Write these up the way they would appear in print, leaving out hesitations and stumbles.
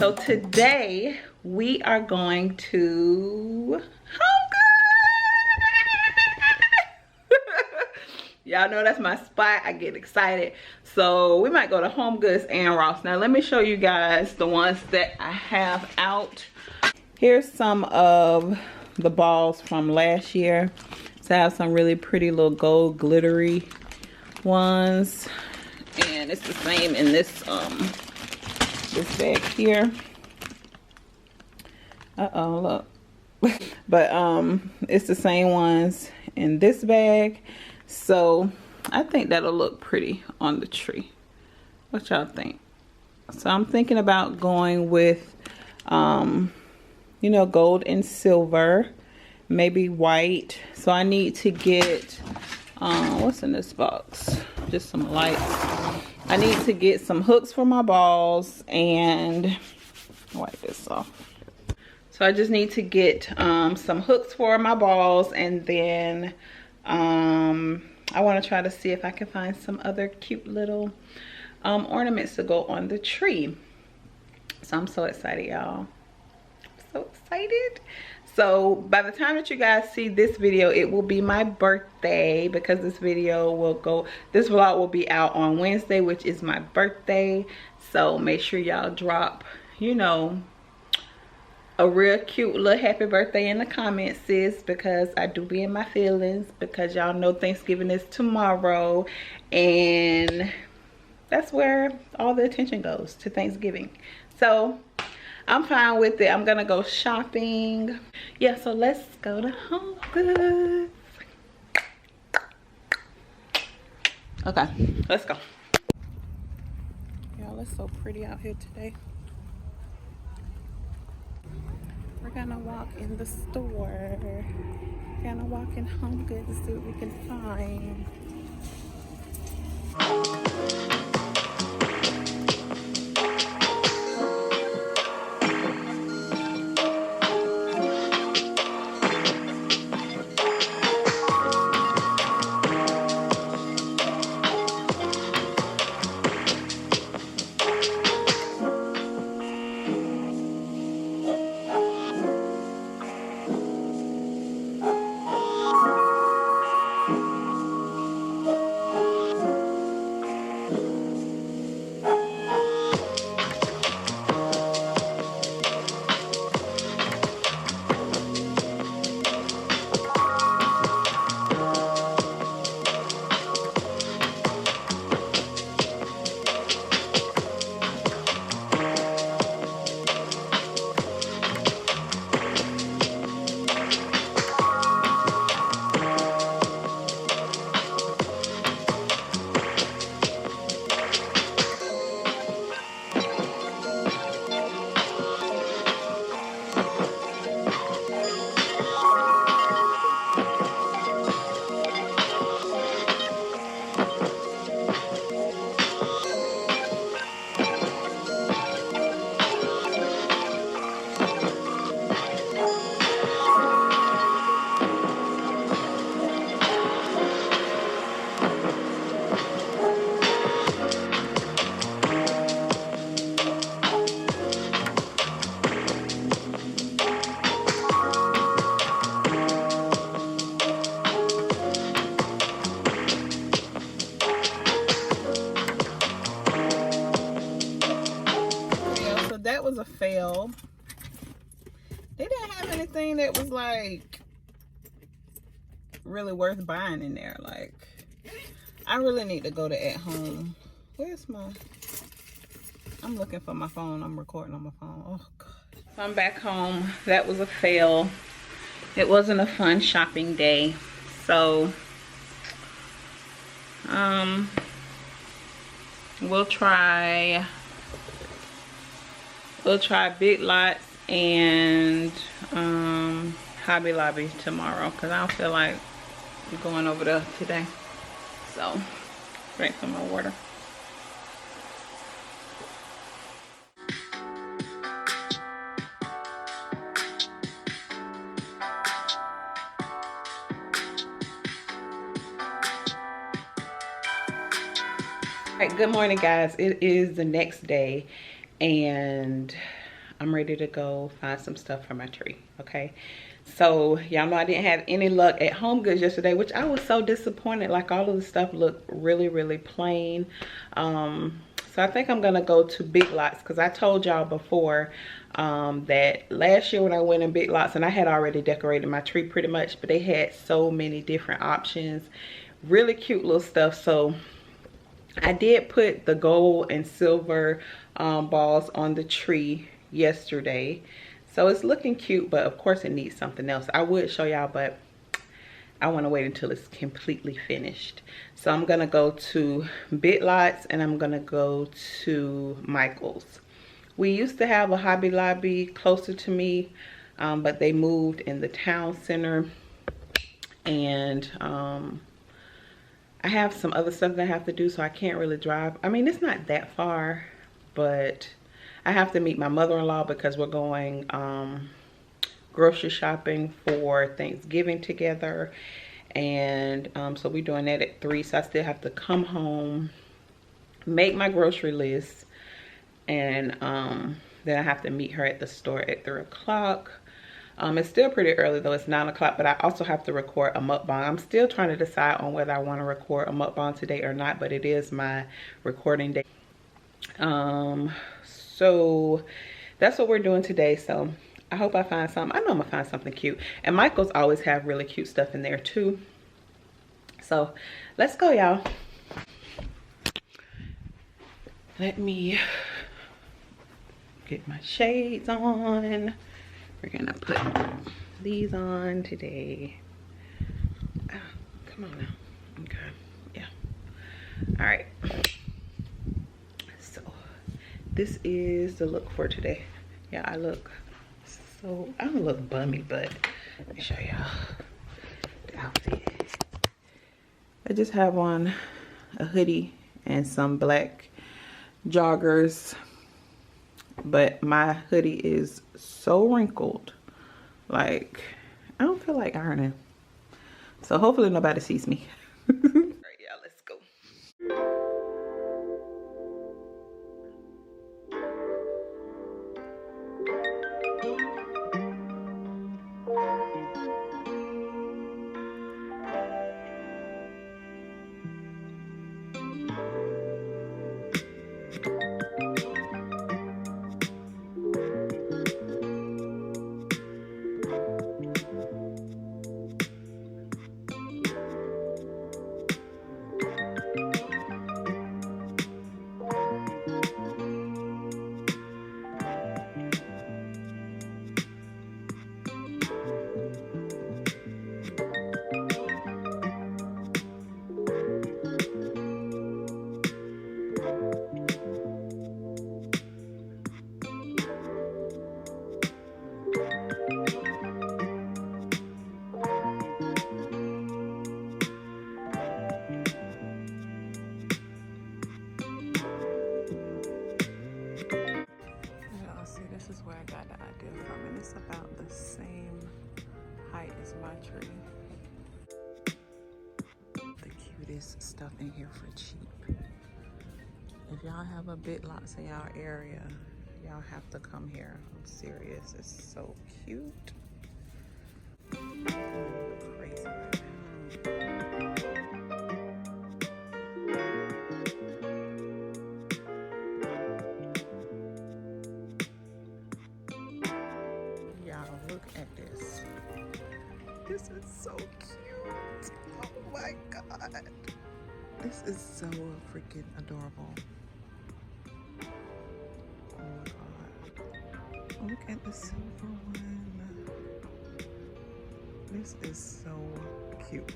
So today we are going to y'all know that's my spot. I get excited. So we might go to Home Goods and Ross. Now let me show you guys the ones that I have out. Here's some of the balls from last year. So I have some really pretty little gold glittery ones. And it's the same in this this bag here. Look. But it's the same ones in this bag. So I think that'll look pretty on the tree. What y'all think? So I'm thinking about going with you know, gold and silver, maybe white. So I need to get what's in this box? Just some lights. I need to get some hooks for my balls and wipe this off. So I just need to get some hooks for my balls, and then I want to try to see if I can find some other cute little ornaments to go on the tree. So I'm so excited, y'all. So excited. So by the time that you guys see this video, it will be my birthday, because this vlog will be out on Wednesday, which is my birthday. So make sure y'all drop, you know, a real cute little happy birthday in the comments, sis, because I do be in my feelings, because y'all know Thanksgiving is tomorrow, and that's where all the attention goes, to Thanksgiving. So I'm fine with it. I'm gonna go shopping. Yeah, so let's go to Home Goods. Okay, let's go. Y'all, it's so pretty out here today. We're gonna walk in the store. We're gonna walk in Home Goods to see what we can find. That was a fail. They didn't have anything that was like really worth buying in there. Like, I really need to go to At Home. Where's my, I'm looking for my phone. I'm recording on my phone. Oh god. I'm back home. That was a fail. It wasn't a fun shopping day. So we'll try Big Lots and Hobby Lobby tomorrow, because I don't feel like going over there today. So drink some more water. All right, good morning guys. It is the next day and I'm ready to go find some stuff for my tree, okay? So y'all know I didn't have any luck at Home Goods yesterday, which I was so disappointed. Like, all of the stuff looked really, really plain. So I think I'm gonna go to Big Lots, because I told y'all before that last year when I went in Big Lots, and I had already decorated my tree pretty much, but they had so many different options, really cute little stuff. So I did put the gold and silver balls on the tree yesterday, so it's looking cute, but of course it needs something else. I would show y'all, but I want to wait until it's completely finished. So I'm gonna go to Big Lots and I'm gonna go to Michael's. We used to have a Hobby Lobby closer to me, but they moved in the town center, and I have some other stuff that I have to do, so I can't really drive. I mean, it's not that far, but I have to meet my mother-in-law because we're going grocery shopping for Thanksgiving together. And so we're doing that at 3, so I still have to come home, make my grocery list, and then I have to meet her at the store at 3 o'clock. It's still pretty early though, it's 9 o'clock, but I also have to record a mukbang. I'm still trying to decide on whether I want to record a mukbang today or not, but it is my recording day. So that's what we're doing today. So I hope I find something. I know I'm gonna find something cute, and Michael's always have really cute stuff in there too. So let's go, y'all. Let me get my shades on. We're gonna put these on today. Oh, come on now. Okay, yeah. All right. So this is the look for today. Yeah, I don't look bummy, but let me show y'all the outfit. I just have on a hoodie and some black joggers, but my hoodie is so wrinkled, like I don't feel like ironing, so hopefully nobody sees me. All right, yeah, let's go. This is where I got the idea from, and it's about the same height as my tree. The cutest stuff in here for cheap. If y'all have a Big Lots in y'all area, y'all have to come here. I'm serious, it's so cute. Crazy right now. Look at this. This is so cute. Oh my god. This is so freaking adorable. Oh my god. Look at the silver one. This is so cute.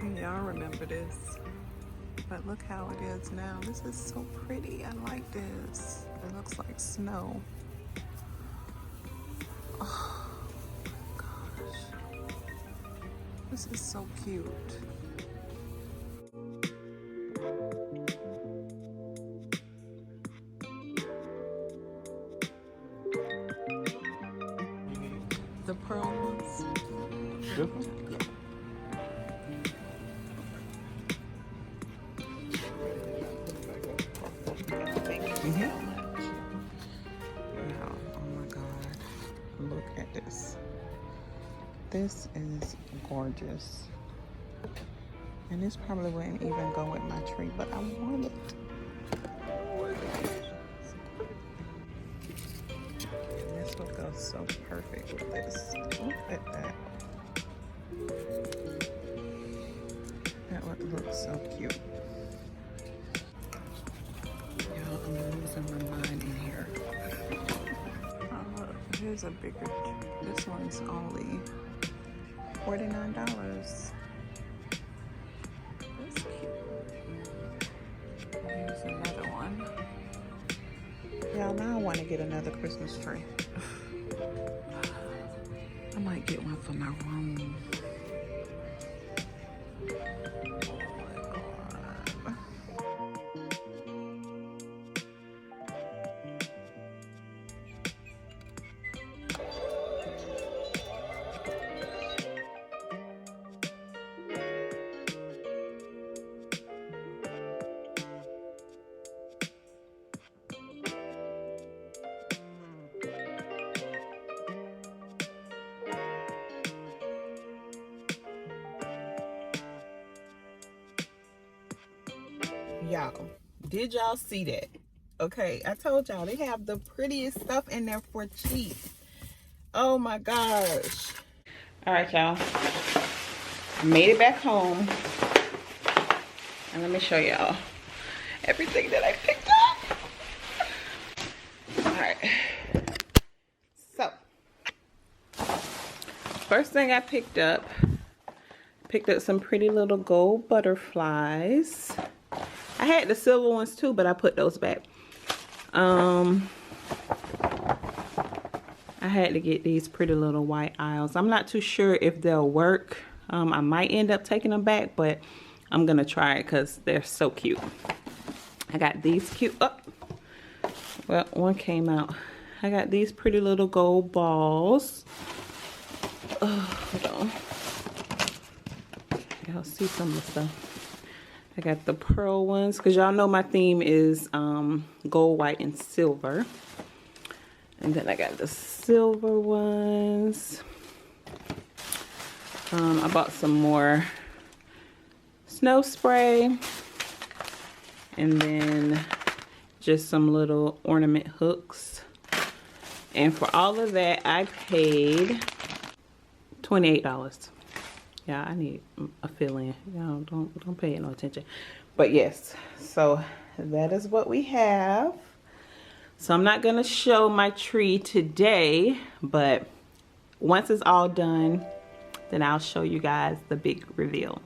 And y'all remember this. But look how it is now. This is so pretty. I like this. It looks like snow. Oh my gosh. This is so cute. The pearl ones. This one? Yeah. look at this. This is gorgeous. And this probably wouldn't even go with my tree, but I want it. And this would go so perfect with this. Look at that. That would look so cute. Y'all, I'm losing my mind in here. Oh, look, here's a bigger. This one's only $49. That's cute. Here's another one. Y'all, now I want to get another Christmas tree. I might get one for my room. Y'all, did y'all see that? Okay, I told y'all they have the prettiest stuff in there for cheap. Oh my gosh. All right, y'all, I made it back home, and let me show y'all everything that I picked up. All right, so first thing I picked up some pretty little gold butterflies. I had the silver ones too, but I put those back. I had to get these pretty little white isles. I'm not too sure if they'll work. I might end up taking them back, but I'm gonna try it because they're so cute. I got these cute. Oh, well, one came out. I got these pretty little gold balls. Oh, hold on. Y'all see some of the stuff. I got the pearl ones because y'all know my theme is gold, white, and silver. And then I got the silver ones. I bought some more snow spray. And then just some little ornament hooks. And for all of that, I paid $28. Yeah, I need a fill-in. Y'all don't pay no attention. But yes, so that is what we have. So I'm not gonna show my tree today, but once it's all done, then I'll show you guys the big reveal.